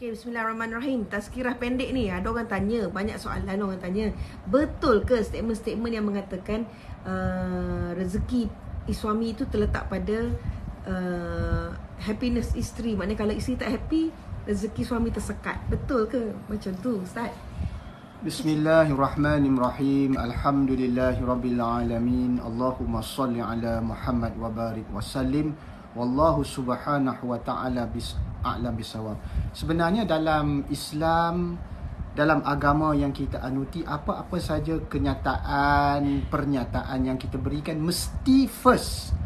Okay, bismillahirrahmanirrahim. Tazkirah pendek ni, ada orang tanya, banyak soalan orang tanya. Betul ke statement-statement yang mengatakan rezeki suami itu terletak pada happiness isteri? Maknanya kalau isteri tak happy, rezeki suami tersekat. Betul ke macam tu, Ustaz? Bismillahirrahmanirrahim. Alhamdulillahirabbilalamin. Allahumma salli ala Muhammad wa barik wa sallim. Wallahu subhanahu wa ta'ala a'lam bisawab. Sebenarnya dalam Islam, dalam agama yang kita anuti, apa-apa saja kenyataan, pernyataan yang kita berikan mesti first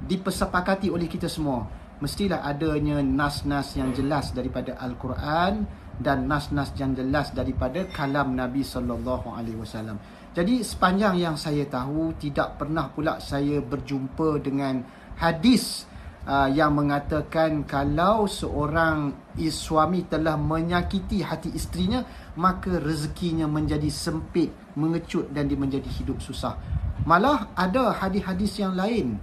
disepakati oleh kita semua. Mestilah adanya nas-nas yang jelas daripada Al-Quran dan nas-nas yang jelas daripada kalam Nabi SAW. Jadi sepanjang yang saya tahu, tidak pernah pula saya berjumpa dengan hadis yang mengatakan kalau seorang suami telah menyakiti hati isterinya, maka rezekinya menjadi sempit, mengecut dan dia menjadi hidup susah. Malah ada hadis-hadis yang lain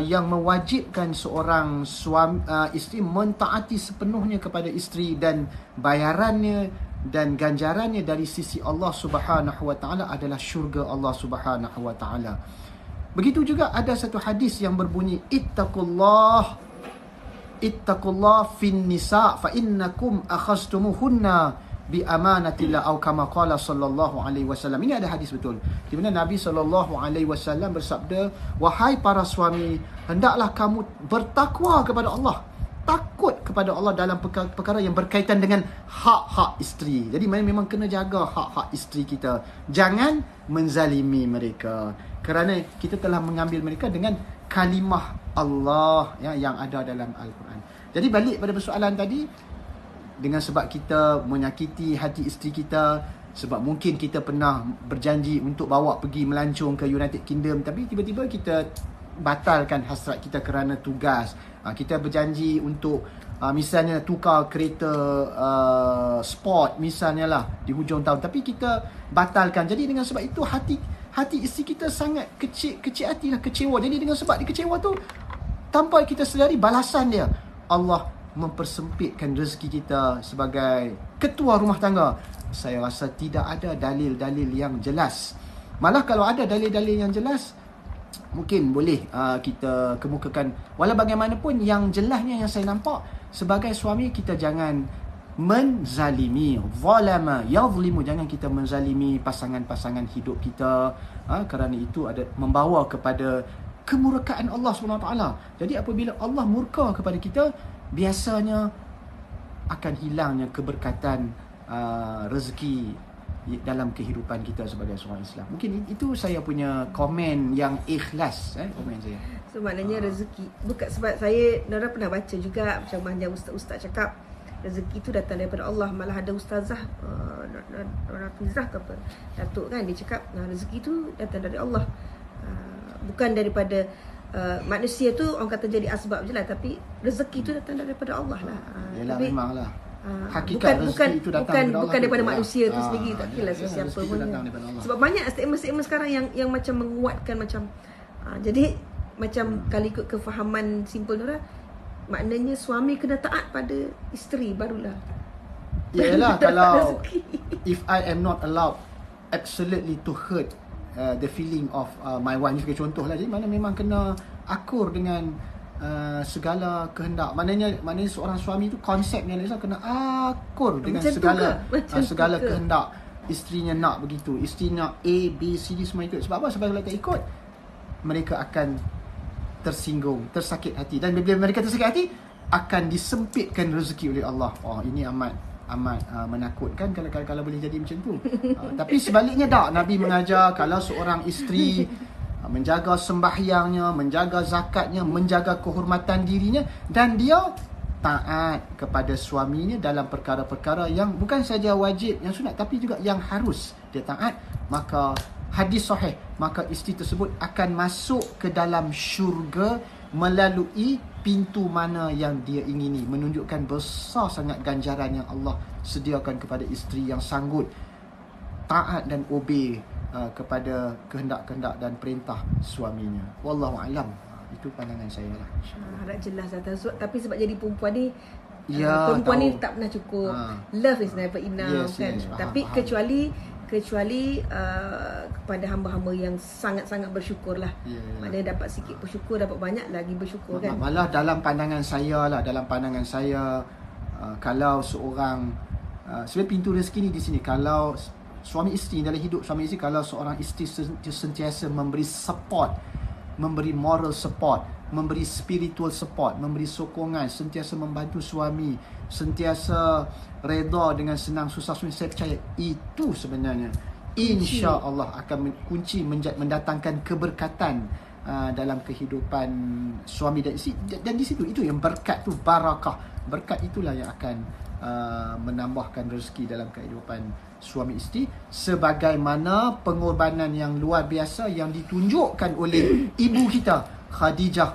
yang mewajibkan seorang suami, isteri mentaati sepenuhnya kepada isteri, dan bayarannya dan ganjarannya dari sisi Allah Subhanahu wa taala adalah syurga Allah Subhanahu wa taala. Begitu juga ada satu hadis yang berbunyi ittaqullah fin nisa fa innakum akhastumuhunna bi amanatillah atau kama qala sallallahu alaihi wasallam. Ini ada hadis betul di mana Nabi sallallahu alaihi wasallam bersabda, wahai para suami, hendaklah kamu bertakwa kepada Allah, takut kepada Allah dalam perkara yang berkaitan dengan hak-hak isteri. Jadi memang kena jaga hak-hak isteri kita. Jangan menzalimi mereka, kerana kita telah mengambil mereka dengan kalimah Allah yang ada dalam Al-Quran. Jadi balik pada persoalan tadi, dengan sebab kita menyakiti hati isteri kita, sebab mungkin kita pernah berjanji untuk bawa pergi melancong ke United Kingdom, tapi tiba-tiba kita batalkan hasrat kita kerana tugas. Kita berjanji untuk misalnya tukar kereta sport misalnya lah di hujung tahun, tapi kita batalkan. Jadi dengan sebab itu hati isteri kita sangat kecil hati lah, kecewa. Jadi dengan sebab dia kecewa tu, tanpa kita sedari balasan dia, Allah mempersempitkan rezeki kita sebagai ketua rumah tangga. Saya rasa tidak ada dalil-dalil yang jelas. Malah kalau ada dalil-dalil yang jelas, mungkin boleh kita kemukakan. Walau bagaimanapun, yang jelasnya yang saya nampak, sebagai suami kita jangan menzalimi. Zalama yazlimu, jangan kita menzalimi pasangan-pasangan hidup kita, kerana itu ada membawa kepada kemurkaan Allah SWT. Jadi apabila Allah murka kepada kita, biasanya akan hilangnya keberkatan rezeki dalam kehidupan kita sebagai seorang Islam. Mungkin itu saya punya komen yang ikhlas, komen saya. So maknanya rezeki, bukan sebab saya Nora pernah baca juga macam mana ustaz-ustaz cakap rezeki itu datang daripada Allah. Malah ada ustazah Nafizah ke apa, Datuk kan, dia cakap rezeki itu datang dari Allah, bukan daripada manusia tu. Orang kata jadi asbab je lah, tapi rezeki itu datang daripada Allah lah. Yalah, memanglah hakikat rezeki itu datang bukan daripada manusia tu sendiri. Tak kira siapa pun. Sebab banyak statement-statement sekarang yang macam menguatkan macam jadi macam kalau ikut kefahaman simple Nora, maknanya suami kena taat pada isteri barulah. Yalah, kalau if I am not allowed absolutely to hurt the feeling of my wife, sebagai contoh lah. Jadi mana memang kena akur dengan segala kehendak. Maknanya seorang suami tu konsepnya kena akur dengan segala kehendak. Isterinya nak begitu, isteri nak A, B, C, D semua ikut. Sebab apa? Sebab kalau tak ikut, mereka akan tersinggung, tersakit hati. Dan bila mereka tersakit hati, akan disempitkan rezeki oleh Allah. Ini amat menakutkan kalau boleh jadi macam tu. Tapi sebaliknya tak, Nabi mengajar kalau seorang isteri menjaga sembahyangnya, menjaga zakatnya, menjaga kehormatan dirinya, dan dia taat kepada suaminya dalam perkara-perkara yang bukan saja wajib, yang sunat, tapi juga yang harus dia taat, maka hadis sahih, maka isteri tersebut akan masuk ke dalam syurga melalui pintu mana yang dia ingini. Menunjukkan besar sangat ganjaran yang Allah sediakan kepada isteri yang sanggup taat dan obey kepada kehendak-kehendak dan perintah suaminya. Wallahu alam. Itu pandangan saya lah. Harap jelas lah. Tapi sebab jadi perempuan ni Ya, perempuan tahu. ni tak pernah cukup. Love is never enough, Yes, kan. yes, faham, Tapi faham. kecuali kepada hamba-hamba yang sangat-sangat bersyukur lah. Ya, ya. Maknanya dapat sikit bersyukur, dapat banyak lagi bersyukur, kan. Malah dalam pandangan saya, kalau seorang sebenarnya pintu rezeki ni di sini, kalau suami isteri dalam hidup suami isteri, kalau seorang isteri sentiasa memberi support, memberi moral support, memberi spiritual support, memberi sokongan, sentiasa membantu suami, sentiasa redha dengan senang susah suami, saya percaya itu sebenarnya insya-Allah akan kunci mendatangkan keberkatan dalam kehidupan suami dan isteri. Dan di situ itu yang berkat tu, barakah. Berkat itulah yang akan menambahkan rezeki dalam kehidupan suami isteri, sebagaimana pengorbanan yang luar biasa yang ditunjukkan oleh ibu kita Khadijah.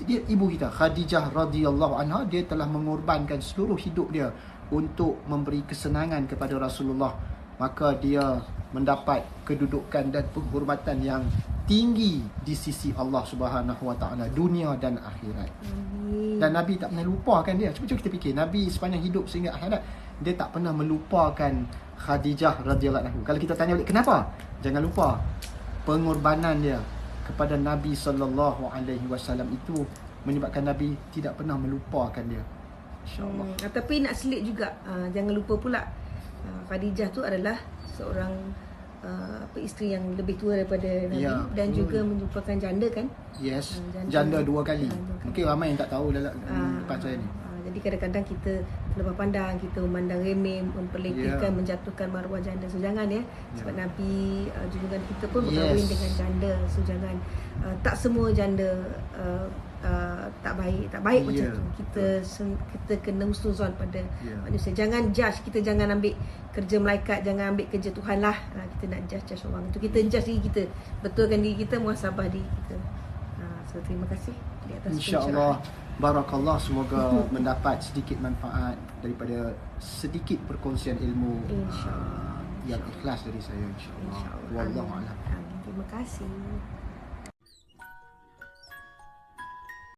Ibu kita Khadijah radhiyallahu anha, dia telah mengorbankan seluruh hidup dia untuk memberi kesenangan kepada Rasulullah. Maka dia mendapat kedudukan dan penghormatan yang tinggi di sisi Allah Subhanahu Wa Taala, dunia dan akhirat. Dan Nabi tak pernah lupakan dia. Cuba kita fikir, Nabi sepanjang hidup sehingga akhirat, dia tak pernah melupakan Khadijah radhiyallahu anha. Kalau kita tanya balik kenapa? Jangan lupa pengorbanan dia kepada Nabi sallallahu alaihi wasallam itu menyebabkan Nabi tidak pernah melupakan dia. Insya-Allah. Tapi nak selit juga, jangan lupa pula Khadijah tu adalah seorang isteri yang lebih tua daripada Nabi, Ya, dan juga merupakan janda, kan. Yes, janda 2 kali. Mungkin ramai yang tak tahu dalam pasal ni. Jadi kadang-kadang kita terlepas pandang, kita memandang remeh, memperlekehkan, Ya. menjatuhkan maruah janda. So jangan, ya. Sebab Ya. Nabi, junjungan kita pun berkahwin dengan janda. So jangan, tak semua janda tak baik macam Ya, tu. Kita kena husnuzon pada Ya. manusia. Jangan judge, kita jangan ambil kerja malaikat, jangan ambil kerja Tuhan lah. Kita nak judge orang itu, kita judge diri kita, betulkan diri kita, muhasabah diri kita. So terima kasih di atas InsyaAllah, barakallah, semoga mendapat sedikit manfaat daripada sedikit perkongsian ilmu InsyaAllah. yang ikhlas dari saya, insyaAllah. InsyaAllah. Wallahu a'lam. Terima kasih.